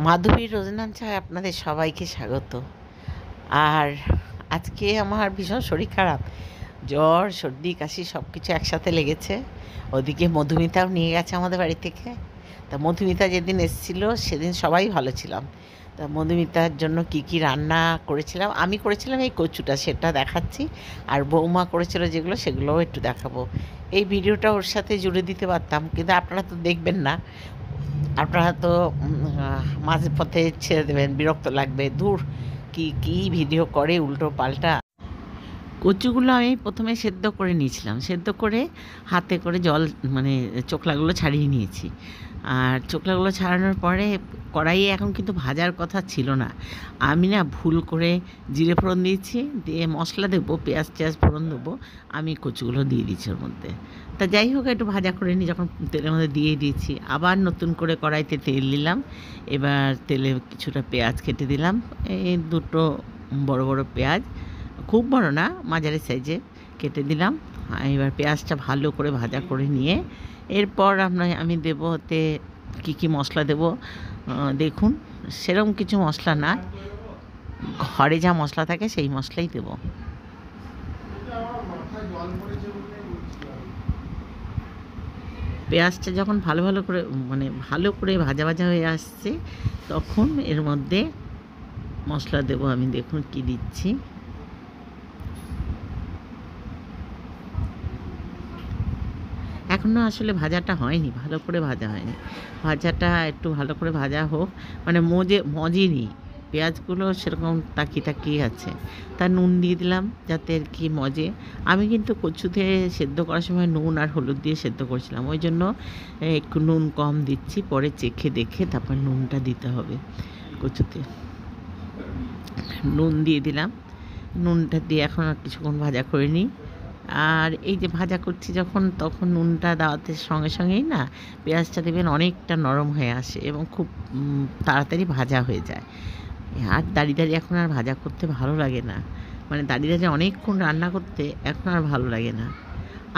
মাধবীর রোজনান চায় আপনাদের সবাইকে স্বাগত। আর আজকে আমার ভীষণ শরীর খারাপ, জ্বর সর্দি কাশি সব কিছু একসাথে লেগেছে। ওদিকে মধুমিতাও নিয়ে গেছে আমাদের বাড়ি থেকে। তা মধুমিতা যেদিন এসেছিল সেদিন সবাই ভালো ছিলাম। তা মধুমিতার জন্য কি কি রান্না করেছিলাম, আমি করেছিলাম এই কচুটা, সেটা দেখাচ্ছি। আর বৌমা করেছিল যেগুলো, সেগুলোও একটু দেখাবো। এই ভিডিওটা ওর সাথে জুড়ে দিতে পারতাম, কিন্তু আপনারা তো দেখবেন না। আপনারা তো মাঝে পথে ছেড়ে দেবেন, বিরক্ত লাগবে, দূর কি কি ভিডিও করে উল্টো পাল্টা। কচুগুলো আমি প্রথমে সেদ্ধ করে নিয়েছিলাম, সেদ্ধ করে হাতে করে জল মানে চোখলাগুলো ছাড়িয়ে নিয়েছি। আর চোখলাগুলো ছাড়ানোর পরে কড়াইয়ে এখন কিন্তু ভাজার কথা ছিল না, আমি না ভুল করে জিরে ফোড়ন দিয়েছি, দিয়ে মশলা দেবো, পেঁয়াজ টেয়াজ ফোড়ন দেবো, আমি কচুগুলো দিয়ে দিচ্ছি ওর মধ্যে। তা যাই হোক, একটু ভাজা করে নিই, যখন তেলের মধ্যে দিয়ে দিয়েছি আবার নতুন করে কড়াইতে তেল দিলাম। এবার তেলে কিছুটা পেঁয়াজ কেটে দিলাম, এই দুটো বড় বড় পেঁয়াজ, খুব বড় না, মাঝারি সাইজে কেটে দিলাম। এবার পেঁয়াজটা ভালো করে ভাজা করে নিয়ে এরপর আমি দেবো ওতে কী কী মশলা দেবো। দেখুন, সেরকম কিছু মশলা না, ঘরে যা মশলা থাকে সেই মশলাই দেবো। পেঁয়াজটা যখন ভালো ভালো করে ভালো করে ভাজা ভাজা হয়ে আসছে, তখন এর মধ্যে মশলা দেবো। আমি দেখুন কি দিচ্ছি। এখনও আসলে ভাজাটা হয়নি, ভালো করে ভাজা হয়নি, ভাজাটা একটু ভালো করে ভাজা হোক, মজেনি পেঁয়াজগুলো সেরকম তাকিয়ে তাকিয়ে আছে। তা নুন দিয়ে দিলাম যাতে আর কি মজে। আমি কিন্তু কচুতে সেদ্ধ করার সময় নুন আর হলুদ দিয়ে সেদ্ধ করেছিলাম, ওই জন্য একটু নুন কম দিচ্ছি, পরে চেখে দেখে তারপর নুনটা দিতে হবে। কচুতে নুন দিয়ে দিলাম, নুনটা দিয়ে এখন আর কিছুক্ষণ ভাজা করে নিই। আর এই যে ভাজা করছি যখন, তখন নুনটা দেওয়াতে সঙ্গে সঙ্গেই না পেঁয়াজটা দেবেন অনেকটা নরম হয়ে আসে এবং খুব তাড়াতাড়ি ভাজা হয়ে যায়। আর দাঁড়িয়ে দাঁড়িয়ে এখন আর ভাজা করতে ভালো লাগে না, দাঁড়িয়ে দাঁড়িয়ে অনেকক্ষণ রান্না করতে এখন আর ভালো লাগে না।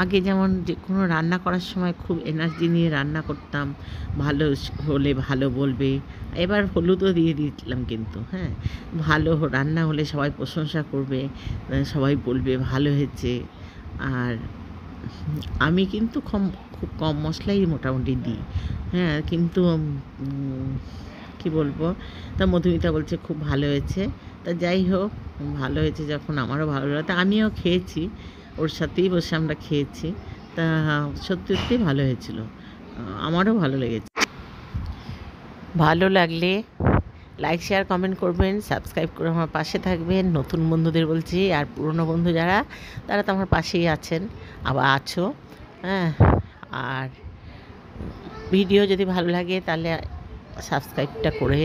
আগে যেমন যে কোনো রান্না করার সময় খুব এনার্জি নিয়ে রান্না করতাম, ভালো হলে ভালো বলবে। এবার হলুদও দিয়ে দিয়েছিলাম, কিন্তু হ্যাঁ, ভালো রান্না হলে সবাই প্রশংসা করবে, সবাই বলবে ভালো হয়েছে। আর আমি কিন্তু খুব কম মশলাই মোটামুটি দিই, হ্যাঁ, কিন্তু কি বলবো। তা মধুমিতা বলছে খুব ভালো হয়েছে। তা যাই হোক, ভালো হয়েছে যখন আমারও ভালো লাগে, তা আমিও খেয়েছি, ওর সাথেই বসে আমরা খেয়েছি। তা সত্যি সত্যি ভালো হয়েছিল, আমারও ভালো লেগেছে। ভালো লাগলে লাইক শেয়ার কমেন্ট করবেন, সাবস্ক্রাইব করে আমার পাশে থাকবেন। নতুন বন্ধুদের বলছি, আর পুরনো বন্ধু যারা, তারা তো আমার পাশেই আছেন, আবার আছো, হ্যাঁ। আর ভিডিও যদি ভালো লাগে তাহলে সাবস্ক্রাইবটা করে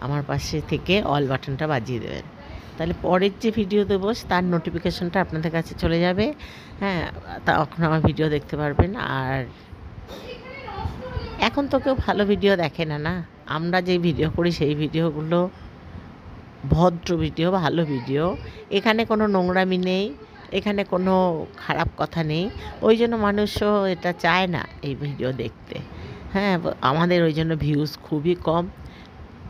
আমার পাশে থেকে অল বাটনটা বাজিয়ে দেবেন, তাহলে পরের যে ভিডিও দেবো তার নোটিফিকেশনটা আপনাদের কাছে চলে যাবে, হ্যাঁ, তখন আমার ভিডিও দেখতে পারবেন। আর এখন তো কেউ ভালো ভিডিও দেখে না, না, আমরা যে ভিডিও করি সেই ভিডিওগুলো ভদ্র ভিডিও, ভালো ভিডিও, এখানে কোনো নোংরামি নেই, এখানে কোনো খারাপ কথা নেই, ওই জন্য মানুষও এটা চায় না এই ভিডিও দেখতে, হ্যাঁ। আমাদের ওই জন্য ভিউজ খুবই কম,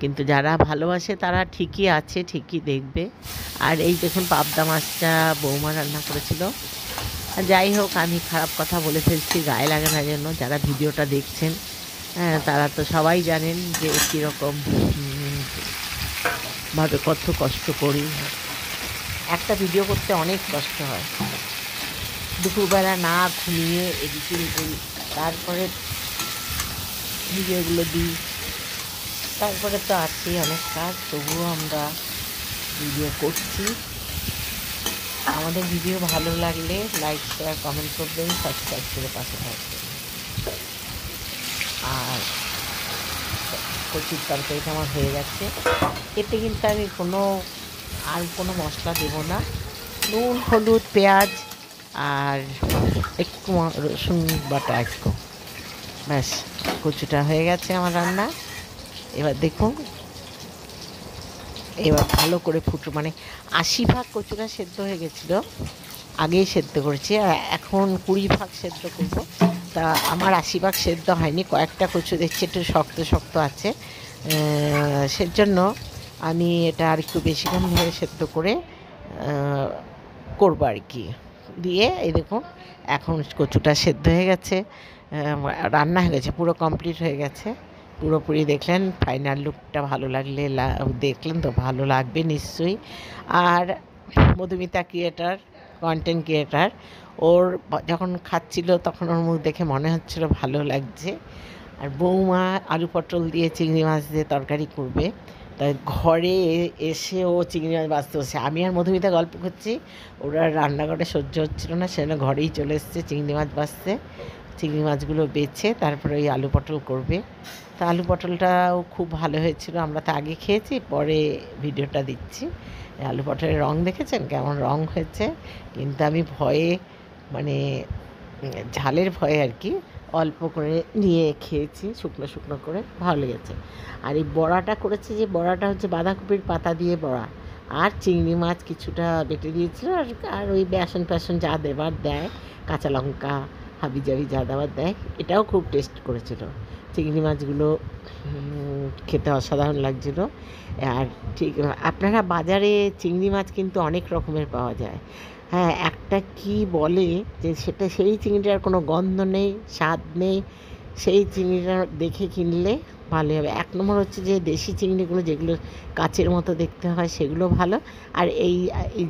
কিন্তু যারা ভালোবাসে তারা ঠিকই আছে, ঠিকই দেখবে। আর এই দেখুন, পাবদা মাছটা বৌমা রান্না করেছিল। যাই হোক, আমি খারাপ কথা বলে ফেলছি, গায়ে লাগে না জন্য। যারা ভিডিওটা দেখছেন, হ্যাঁ, তারা তো সবাই জানেন যে কীরকম ভাবে কত কষ্ট করি। একটা ভিডিও করতে অনেক কষ্ট হয়, দুপুরবেলা না ঘুমিয়ে এডিটিং করি, তারপরে ভিডিওগুলো দিই, তারপরে তো আছেই অনেক কাজ, তবুও আমরা ভিডিও করছি। আমাদের ভিডিও ভালো লাগলে লাইক শেয়ার কমেন্ট করবেন, সাবস্ক্রাইব করে পাশে থাকবেন। আর কচুর তরকারিটা আমার হয়ে গেছে, এতে কিন্তু আমি কোনো মশলা দেবো না, নুন হলুদ পেঁয়াজ আর একটু রসুন বাটা একটু, ব্যাস, কচুটা হয়ে গেছে আমার রান্না। এবার দেখুন, এবার ভালো করে 80% কচুটা সেদ্ধ হয়ে গেছিলো, আগেই সেদ্ধ করেছি, আর এখন 20% সেদ্ধ করবো, তা আমার ৮০ ভাগ সেদ্ধ হয়নি, কয়েকটা কচু দেখছি একটু শক্ত শক্ত আছে, সেজন্য আমি এটা আর একটু বেশিক্ষণ ধরে সেদ্ধ করে করবো আর কি। দিয়ে এই দেখুন এখন কচুটা সেদ্ধ হয়ে গেছে, রান্না হয়ে গেছে, পুরো কমপ্লিট হয়ে গেছে। পুরোপুরি দেখলেন, ফাইনাল লুকটা ভালো লাগলে দেখলেন তো, ভালো লাগবে নিশ্চয়ই। আর মধুমিতা ক্রিয়েটার, কন্টেন্ট ক্রিয়েটার, ওর যখন খাচ্ছিল তখন ওর মুখ দেখে মনে হচ্ছিল ভালো লাগছে। আর বৌমা আলু পটল দিয়ে চিংড়ি মাছ দিয়ে তরকারি করবে, তাই ঘরে এসে ও চিংড়ি মাছ বাছতে বসে। আমি আর মধুমিতা গল্প করছি, ওরা রান্নাঘরে সহ্য হচ্ছিল না, সেজন্য ঘরেই চলে এসছে চিংড়ি মাছ বাছতে। চিংড়ি মাছগুলো বেছে তারপরে ওই আলু পটল করবে। তা আলু পটলটাও খুব ভালো হয়েছিল, আমরা তো আগে খেয়েছি, পরে ভিডিওটা দিচ্ছি। আলু পটলের রং দেখেছেন কেমন রং হয়েছে, কিন্তু আমি ভয়ে মানে ঝালের ভয়ে আর কি অল্প করে নিয়ে খেয়েছি, শুকনো শুকনো করে, ভালো লেগেছে। আর এই বড়াটা করেছি, যে বড়াটা হচ্ছে বাঁধাকপির পাতা দিয়ে বড়া, আর চিংড়ি মাছ কিছুটা বেটে দিয়েছিল, আর ওই বেসন ফ্যাসন যা দেবার দেয়, কাঁচা লঙ্কা হাবিজাবি যা দেওয়ার দেয়, এটাও খুব টেস্ট করেছিল। চিংড়ি মাছগুলো খেতে অসাধারণ লাগছিল। আর ঠিক আপনারা বাজারে চিংড়ি মাছ কিন্তু অনেক রকমের পাওয়া যায়। হ্যাঁ, একটা কি বলে যে সেটা, সেই চিংড়িটার কোনো গন্ধ নেই, স্বাদ নেই, সেই চিংড়িটা দেখে কিনলে ভালোই হবে। ১ নম্বর হচ্ছে যে দেশি চিংড়িগুলো যেগুলো কাচের মতো দেখতে হয় সেগুলো ভালো, আর এই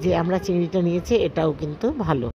যে আমরা চিংড়িটা নিয়েছি এটাও কিন্তু ভালো।